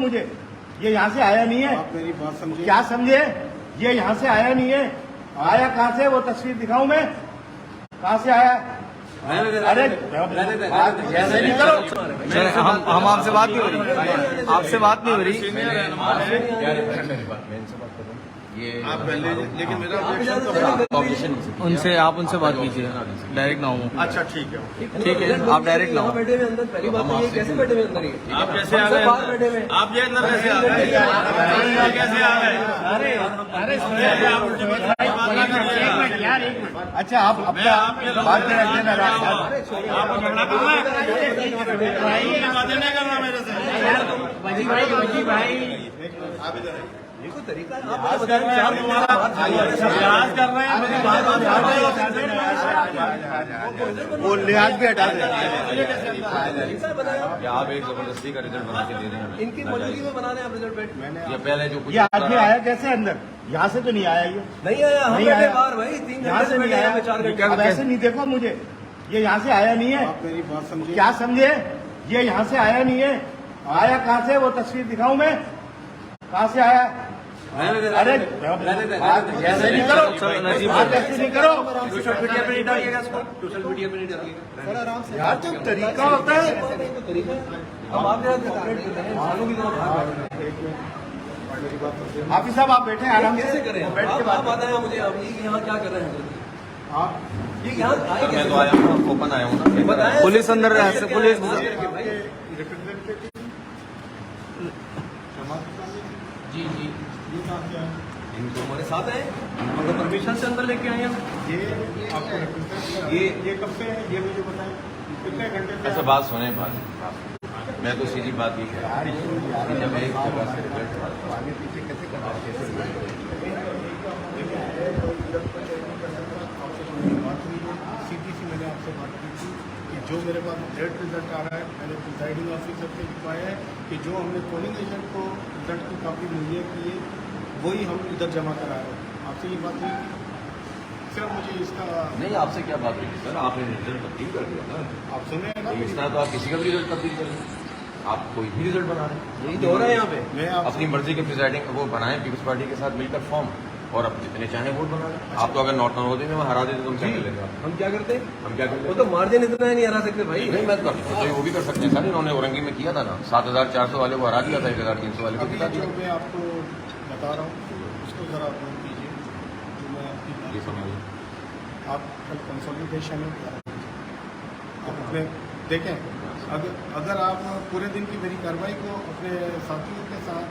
मुझे, ये यहाँ से आया नहीं है। आप मेरी बात समझिए। क्या समझे? ये यहाँ से आया नहीं है। आया कहाँ से? वो तस्वीर दिखाऊं मैं, कहाँ से आया? अरे ऐसे नहीं करो। हम आपसे बात नहीं हो रही, आपसे बात नहीं हो रही। ये आप पहले, लेकिन मेरा ऑब्जेक्शन उनसे आप उनसे बात कीजिए, डायरेक्ट ना हो। अच्छा ठीक है, ठीक है, आप डायरेक्ट ना हो। बैठे हुए अंदर, पहली बात तो ये कैसे बैठे हुए अंदर? आप कैसे आ गए? बैठे हुए आप ये अंदर कैसे आ गए? कैसे आ गए? अच्छा आप अपना बात में रख देना। आपको झगड़ा करना है? बातें नहीं करना मेरे से। वजी भाई आप इधर आइए। ये कोई तरीका है? आप लिहाज कर रहे हैं, मेरी बात वो लिहाज भी हटा दे। आप एक जबरदस्ती का रिजल्ट बना के दे रहे हैं। इनकी मौजूदगी में बना रहे हैं आप रिजल्ट बैठ। ये पहले जो कुछ ये आदमी आया कैसे अंदर? यहाँ से तो नहीं आया ये। नहीं आया, हम नहीं बैठे आया। बाहर भाई 3 यहाँ घंटे से नहीं बैठे आया। हैं, 4 घंटे। अब ऐसे नहीं देखो मुझे, ये यहाँ से आया नहीं है। आप मेरी बात समझिए। क्या समझे? ये यहाँ से आया नहीं है। आया कहाँ से? वो तस्वीर दिखाऊं मैं, कहाँ से आया? अरे ऐसे नहीं करो, बात ऐसे नहीं करो। सोशल मीडिया पे नहीं डालिएगा इसको, सोशल मीडिया पे नहीं डालिएगा। यार जो तरीका होता है। तरीका है। अब आप जरा ऑपरेट कर रहे हैं, इंसानों की तरह बाहर बैठ रहे हैं। हाफिज साहब आप बैठे आराम से, कैसे करें? बैठ के आप बात बताएं मुझे, अब ये यहाँ क्या कर रहे हैं? आप ये यहाँ आए मैं कैसे? तो आया हूँ, ओपन आया हूँ ना। बताएं। पुलिस अंदर है, पुलिस जी जी, इनको हमारे साथ है, हमको परमिशन से अंदर लेके आए हैं। ये आपको ये कब से है? ये मुझे बताएं, कितने घंटे से? अच्छा बात सुने, बात मैं तो सीधी बात ये कह रहा हूँ, जब एक जगह से रिजल्ट आगे पीछे कैसे कर रहा है? सीधी सी मैंने आपसे बात की थी कि जो मेरे पास डेट रिजल्ट आ रहा है, मैंने प्रिजाइडिंग ऑफिसर से लिखवाया है कि जो हमने पोलिंग एजेंट को रिजल्ट की कापी मुहैया की है वही हम इधर जमा करा रहे हैं। आपसे ये बात हुई थी सर? मुझे इसका नहीं, आपसे क्या बात हुई थी सर? आपने रिजल्ट तब्दील कर दिया ना। आप सुने हैं ना? इस तरह तो आप किसी का भी रिजल्ट तब्दील कर लें, आप कोई भी रिजल्ट बना रहे हैं। यही तो हो रहा है यहाँ पे। मैं अपनी मर्जी के प्रिजाइडिंग वो बनाएं पीपल्स पार्टी के साथ मिलकर फॉर्म, और अब जितने चाहे वोट बना लें। आप तो अगर नॉर्थ नॉर्थ में हरा देते तो हम क्या कर लेंगे? हम क्या करते हैं? हम क्या कर वो लेंगे? तो मार्जिन इतना ही नहीं हरा सकते भाई। नहीं, मैं कर तो वो भी कर सकते हैं सर। इन्होंने औरंगी में किया था ना, 7,400 वाले को हरा दिया था, 1,300 वाले को अभी जिता दिया। जो मैं आपको बता रहा हूँ उसको ज़रा नोट कीजिए। जो मैं आपकी ये समझिए, आप कल कंसोलिडेशन में आप अपने देखें, अगर आप पूरे दिन की मेरी कार्रवाई को अपने साथियों के साथ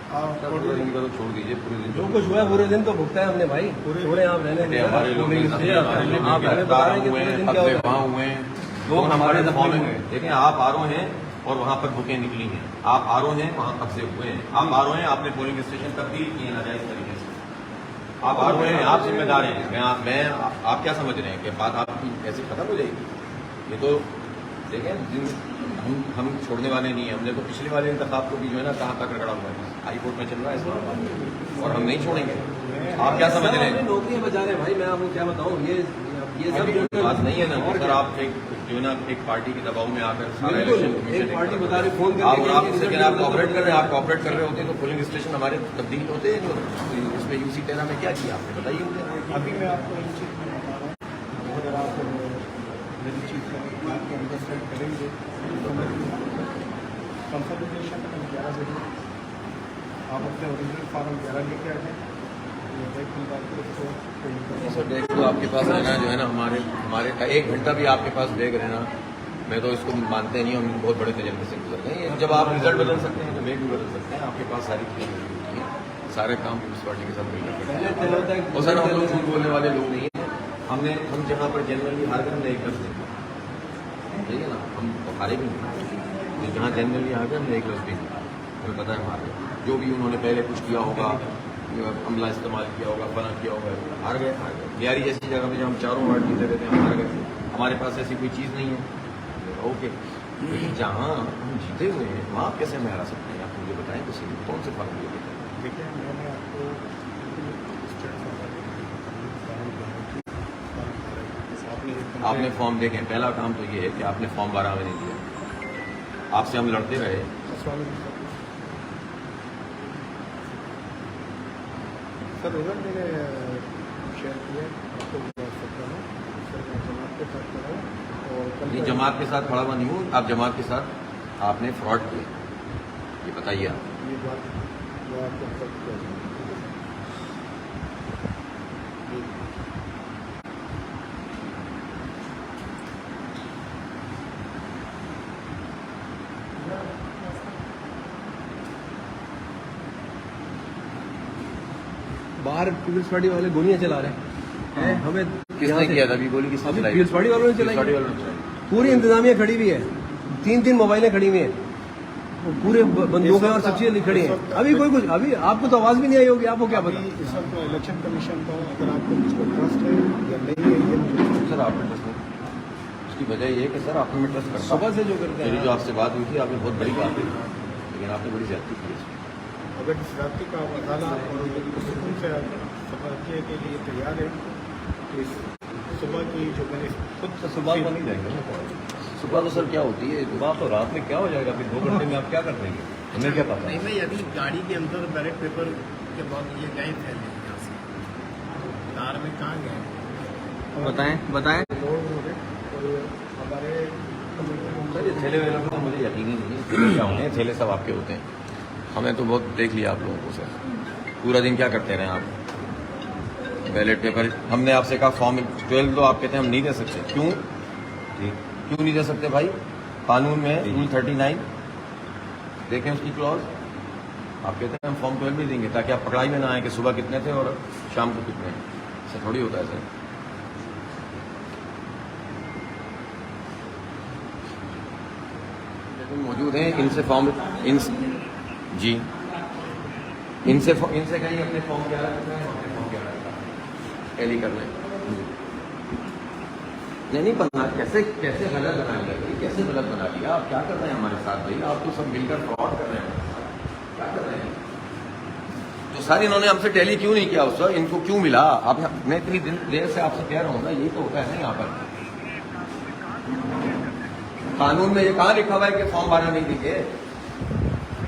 पूरे दिन का तो छोड़ दीजिए, पूरे दिन जो कुछ हुआ है पूरे दिन तो भुगता है हमने भाई। छोड़े आप रहने ये हमारे लोग आप गिरफ्तार हुए हैं, कब्जे वहाँ हुए हैं, लोग हमारे दबाव में गए। देखें, आप आरो हैं और वहाँ पर बुकें निकली हैं, आप आरो हैं, वहाँ कब्जे हुए हैं, आप आरो हैं, आपने पोलिंग स्टेशन तब्दील किए नाजायज तरीके से, आप आरो हैं, आप जिम्मेदार हैं। मैं आप क्या समझ रहे हैं कि बात आपकी ऐसे खत्म हो जाएगी? ये तो देखें, हम छोड़ने वाले नहीं हैं। हमने तो पिछले वाले इंतखाब को भी जो है ना कहाँ तक रगड़ा हुआ है, हाई कोर्ट में चल रहा है इसका, और हम नहीं छोड़ेंगे। आप क्या समझ रहे हैं? नौकरियां बचा रहे हैं भाई, मैं आपको क्या बताऊँ। ये सब बात नहीं है ना सर, आप एक जो ना एक पार्टी के दबाव में आकर सारा बिल्कुल, इलेक्शन कमीशन एक पार्टी बता रही फोन आप करके लेकिन आप कॉपरेट कर रहे हैं, आप कॉपरेट कर रहे होते तो पोलिंग स्टेशन हमारे तब्दील होते हैं। इसमें यूसी 13 में क्या किया आपने बताइए मुझे। अभी मैं आपको इन चीज़ में बता रहा हूँ, अगर आप मेरी चीज़ को अंडरस्टैंड करेंगे तो मैं कंसल्टेशन 11 बजे आप अपने ओरिजिनल फॉर्म 11 लेके आ जाए। सर बैग तो आपके पास रहना जो है ना, हमारे 1 घंटा भी आपके पास बैग रहना, मैं तो इसको मानते नहीं। हम बहुत बड़े तजर्बे से गुजर गए हैं। जब आप रिजल्ट बदल सकते हैं तो बैग भी बदल सकते हैं। आपके पास सारी चीज़ें मौजूद हैं, सारे काम पीपल्स पार्टी के साथ मिलकर करते हैं। और सर हम लोग झूठ बोलने वाले लोग नहीं हैं। हम जहाँ पर जनरली हार गए हमने 1 लफ्ज़ देखा, ठीक है ना, हम हारे भी नहीं। जहाँ जनरली हार गए हमने 1 लफ्ज़ भी देखा, हमें पता है हम हार गए। जो भी उन्होंने पहले कुछ किया होगा, अमला इस्तेमाल किया होगा, फना किया होगा, हार गए। लियारी जैसी जगह पे जब हम 4 वार्ड जीते रहते हैं हम हार गए। हमारे पास ऐसी कोई चीज़ नहीं है, ओके। लेकिन जहाँ हम जीते हुए हैं वहाँ आप कैसे हमें हरा सकते हैं? आप मुझे बताएं तो सही, कौन से फर्क मुझे बताएं। देखिए, मैंने आपको आपने फॉर्म देखें, पहला काम तो ये है कि आपने फॉर्म 12 में नहीं दिया। आपसे हम लड़ते रहे, सर रिजल्ट मैंने शेयर किया आपको व्हाट्सएप पर सर मैं जमात के साथ खड़ा हूँ और कल नहीं, जमात के साथ खड़ा हुआ नहीं हूँ। आप जमात के साथ आपने फ्रॉड किया, ये बताइए आप। ये बात मैं आपको सब कह दूँ। बाहर पीपल्स पार्टी वाले गोलियां चला रहे हैं हमें। किसने किया था अभी? गोली किसने चलाई? पीपल्स पार्टी वालों ने पीपल्स पार्टी चलाई। वालों ने चलाई। पूरी इंतजामिया खड़ी हुई है, 3-3 मोबाइलें खड़ी हुई हैं, पूरे बंदूकें और सब चीजें खड़ी हैं। अभी कोई कुछ, अभी आपको तो आवाज भी नहीं आई होगी, आपको क्या पता? अभी इस वक्त इलेक्शन कमीशन का अगर आपको मुझ पर ट्रस्ट है या नहीं है ये मुझे सर आप में ट्रस्ट नहीं, उसकी वजह ये है कि सर आप में ट्रस्ट करता हूं। सुबह से जो करते मेरी हैं जो आपसे बात हुई थी, आपने बहुत बड़ी बात की, लेकिन आपने बड़ी ज्यादती की इसमें। अगर इस रात्रि का अदाला और सुकून से सफर के लिए तैयार है तो इस सुबह की जो मैंने खुद सुबह को नहीं जाएंगे ना। सुबह तो सर क्या होती है? सुबह तो रात में क्या हो जाएगा? फिर 2 घंटे में आप क्या कर देंगे? हमें क्या पता? नहीं भाई अभी गाड़ी के अंदर बैलेट पेपर के बाद ये गए थे यहाँ से कार में कहाँ गए बताएं बताएं। लोड हो गए और हमारे सर ये थैले वेलों का तो मुझे यकीन ही नहीं है, थैले क्या होते हैं? थैले सब आपके होते हैं। हमें तो बहुत देख लिया आप लोगों को सर, पूरा दिन क्या करते रहे आप? बैलेट पेपर हमने आपसे कहा फॉर्म 12 तो आप कहते हैं हम नहीं दे सकते। क्यों क्यों नहीं दे सकते भाई? कानून में रूल 39 देखें उसकी क्लॉज। आप कहते हैं हम फॉर्म 12 भी देंगे ताकि आप पकड़ाई में ना आए कि सुबह कितने थे और शाम को कितने। ऐसा थोड़ी होता है सर। मौजूद हैं इनसे फॉर्म जी इनसे कहीं अपने फॉर्म 11 टैली कर लें। नहीं बना, कैसे गलत बना लिया भाई? कैसे गलत बना लिया? आप क्या कर रहे हैं हमारे साथ भाई? आप तो सब मिलकर फ्रॉड कर रहे हैं, क्या कर रहे हैं? तो सर इन्होंने हमसे टैली क्यों नहीं किया उस वक्त? इनको क्यों मिला? आप मैं इतनी देर से आपसे कह रहा हूँ ना, यही तो होता है ना यहाँ पर। कानून में ये कहाँ लिखा हुआ है कि फॉर्म 12 नहीं देंगे?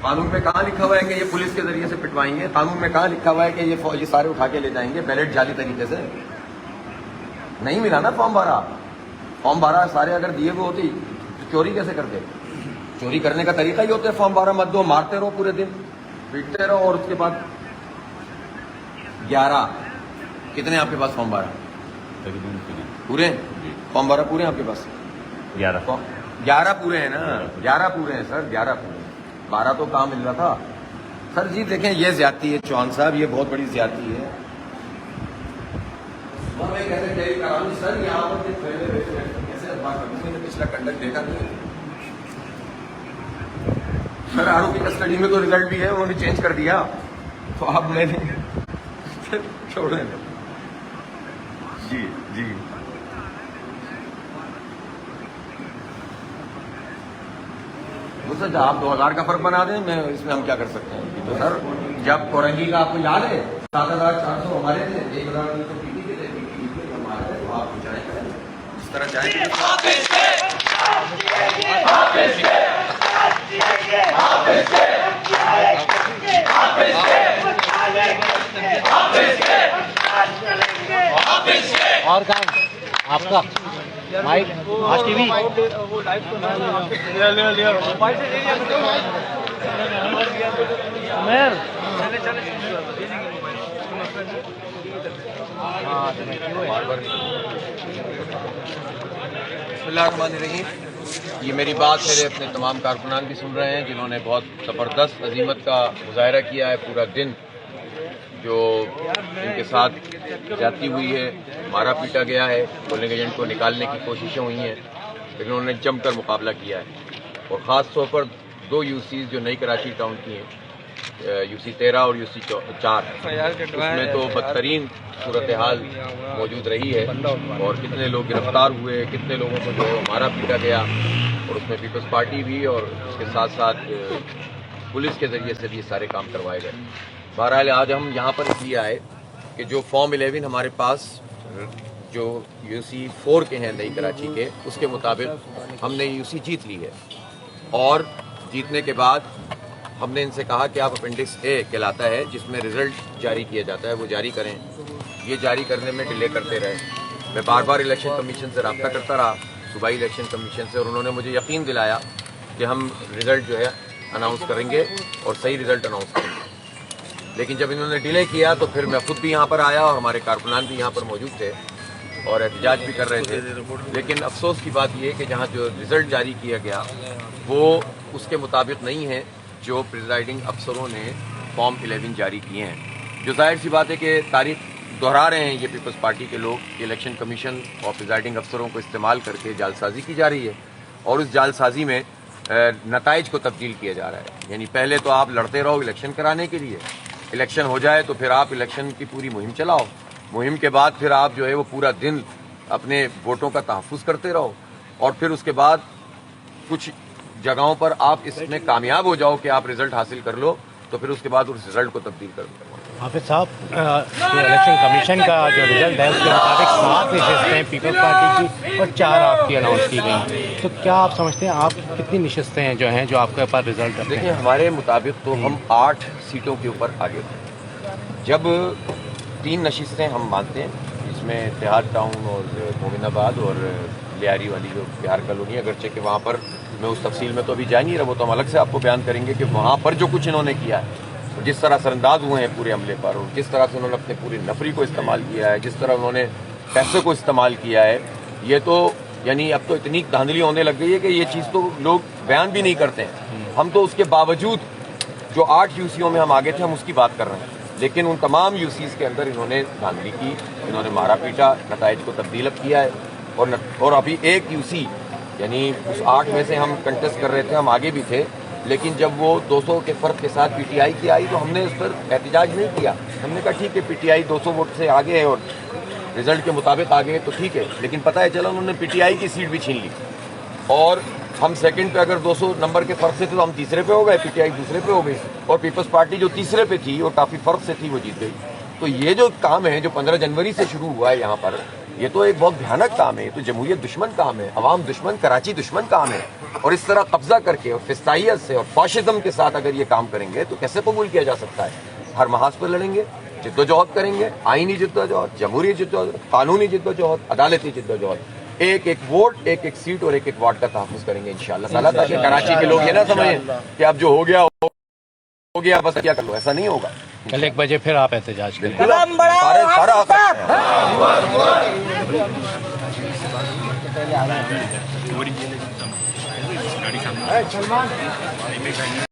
कानून में कहाँ लिखा हुआ है कि ये पुलिस के जरिए से पिटवाएंगे? कानून में कहाँ लिखा हुआ है कि ये सारे उठा के ले जाएंगे बैलेट जाली तरीके से? नहीं मिला ना फॉर्म 12। फॉर्म 12 सारे अगर दिए हुए होते तो चोरी कैसे करते? चोरी करने का तरीका ही होता है फॉर्म 12 मत दो, मारते रहो पूरे दिन, पीटते रहो और उसके बाद 11 कितने आपके पास फॉर्म 12? पूरे फॉर्म 12 पूरे हैं आपके पास? 11 पूरे हैं ना? 11 पूरे हैं सर, 11 पूरे हैं। 12 तो कहाँ मिल रहा था सर जी? देखें ये ज्यादती है चौहान साहब, ये बहुत बड़ी ज्यादती है। सर यहाँ पर कैसे मैंने पिछला कंडक्ट देखा नहीं सर। आरोपी कस्टडी में तो रिजल्ट भी है, उन्होंने चेंज कर दिया तो आप मैंने छोड़ दें। जी जी वो सर आप 2000 का फर्क बना दें, मैं इसमें हम क्या कर सकते हैं? तो सर जब कोरंगी का आपको याद है 7400 हमारे थे, 1000 तो पीटी के थे, पीटी हमारे थे, तो आप चाहे करें इस तरह चाहे। और काम आपका माइक आज टीवी वो लाइव तो ना लिया उमेर बिस्मिल्लाहिर्रहमानिर्रहीम। ये मेरी बात मेरे अपने तमाम कारकुनान भी सुन रहे हैं जिन्होंने बहुत ज़बरदस्त अजीमत का मुजाहरा किया है। पूरा दिन जो इनके साथ ज्यादती हुई है, मारा पीटा गया है, पोलिंग एजेंट को निकालने की कोशिशें हुई हैं, लेकिन उन्होंने जमकर मुकाबला किया है। और ख़ास तौर पर 2 यूसीज जो नई कराची टाउन की हैं, यूसी 13 और यूसी 4, उसमें तो बदतरीन सूरत हाल मौजूद रही है और कितने लोग गिरफ्तार हुए, कितने लोगों को जो है मारा पीटा गया, और उसमें पीपल्स पार्टी भी और उसके साथ साथ पुलिस के ज़रिए से भी ये सारे काम करवाए गए। बहरहाल आज हम यहाँ पर इसलिए आए कि जो फॉर्म 11 हमारे पास जो यूसी 4 के हैं नई कराची के, उसके मुताबिक हमने यूसी जीत ली है और जीतने के बाद हमने इनसे कहा कि आप अपेंडिक्स ए कहलाता है जिसमें रिजल्ट जारी किया जाता है वो जारी करें। ये जारी करने में डिले करते रहे। मैं बार बार इलेक्शन कमीशन से रब्ता करता रहा, सूबाई इलेक्शन कमीशन से, और उन्होंने मुझे यकीन दिलाया कि हम रिजल्ट जो है अनाउंस करेंगे और सही रिजल्ट अनाउंस करेंगे। लेकिन जब इन्होंने डिले किया तो फिर मैं खुद भी यहाँ पर आया और हमारे कारकुनान भी यहाँ पर मौजूद थे और एहतजाज भी कर रहे थे। लेकिन अफसोस की बात यह है कि जहाँ जो रिजल्ट जारी किया गया वो उसके मुताबिक नहीं है जो प्रिजाइडिंग अफसरों ने फॉर्म 11 जारी किए हैं। जो जाहिर सी बात है कि तारीख दोहरा रहे हैं ये पीपल्स पार्टी के लोग कि इलेक्शन कमीशन और प्रिजाइडिंग अफसरों को इस्तेमाल करके जालसाजी की जा रही है और उस जालसाजी में नताइज को तब्दील किया जा रहा है। यानी पहले तो आप लड़ते रहो इलेक्शन कराने के लिए, इलेक्शन हो जाए तो फिर आप इलेक्शन की पूरी मुहिम चलाओ, मुहिम के बाद फिर आप जो है वो पूरा दिन अपने वोटों का तहफ़्फ़ुज़ करते रहो और फिर उसके बाद कुछ जगहों पर आप इसमें कामयाब हो जाओ कि आप रिजल्ट हासिल कर लो तो फिर उसके बाद उस रिजल्ट को तब्दील कर दो। हाफिज साहब, इलेक्शन कमीशन का जो रिजल्ट है उसके मुताबिक 7 नशस्तें पीपल्स पार्टी की और 4 आपकी अनाउंस की गई। तो क्या आप समझते हैं आप कितनी नशस्तें हैं जो आपके पास रिजल्ट है? देखिए, हमारे मुताबिक तो हम 8 सीटों के ऊपर आगे थे। जब 3 नशस्तें हम मानते हैं जिसमें तिहाड़ टाउन और मोमिनाबाद और लियारी वाली जो बिहार कॉलोनी, अगरचे कि वहाँ पर मैं उस तफसील में तो अभी जा नहीं रहा, वो तो हम अलग से आपको बयान करेंगे कि वहाँ पर जो कुछ इन्होंने किया है, जिस तरह असरअंदाज हुए हैं पूरे हमले पर और जिस तरह से उन्होंने अपने पूरी नफरी को इस्तेमाल किया है, जिस तरह उन्होंने पैसे को इस्तेमाल किया है, ये तो यानी अब तो इतनी धांधली होने लग गई है कि ये चीज़ तो लोग बयान भी नहीं करते हैं। हम तो उसके बावजूद जो 8 यूसीओं में हम आगे थे हम उसकी बात कर रहे हैं, लेकिन उन तमाम यूसीज के अंदर इन्होंने धांधली की, इन्होंने मारा पीटा, नताइज को तब्दील किया है और अभी एक यूसी यानी उस 8 में से हम कंटेस्ट कर रहे थे, हम आगे भी थे, लेकिन जब वो 200 के फ़र्क के साथ पीटीआई की आई तो हमने उस पर एहतजाज नहीं किया। हमने कहा ठीक है, पीटीआई 200 वोट से आगे है और रिजल्ट के मुताबिक आगे है तो ठीक है, लेकिन पता है चला उन्होंने पीटीआई की सीट भी छीन ली और हम सेकंड पे अगर 200 नंबर के फ़र्क से थे तो हम तीसरे पे हो गए, पीटीआई दूसरे पे हो गई और पीपल्स पार्टी जो तीसरे पे थी और काफ़ी फ़र्क से थी वो जीत गई। तो ये जो काम है जो 15 जनवरी से शुरू हुआ है यहाँ पर, ये तो एक बहुत भयानक काम है, ये तो जमहूरियत दुश्मन काम है, अवाम दुश्मन, कराची दुश्मन काम है। और इस तरह कब्जा करके और फिस्ताइयत से और फाशिज्म के साथ अगर ये काम करेंगे तो कैसे कबूल किया जा सकता है? हर महाज पर लड़ेंगे, जिद्दोजहद करेंगे, आईनी जिद्दोजहद, जमहूरी जिद्दोजहद, कानूनी जिद्दोजहद, अदालती जिद्दोजहद, एक एक वोट, एक एक सीट और एक एक वार्ड का तहफ़्फ़ुज़ करेंगे इंशाअल्लाह ताला, ताकि कराची के लोग ये ना समझें कि अब जो हो गया बस क्या कर लो, ऐसा नहीं होगा। कल 1 बजे फिर आप एहतजाज करें। सारा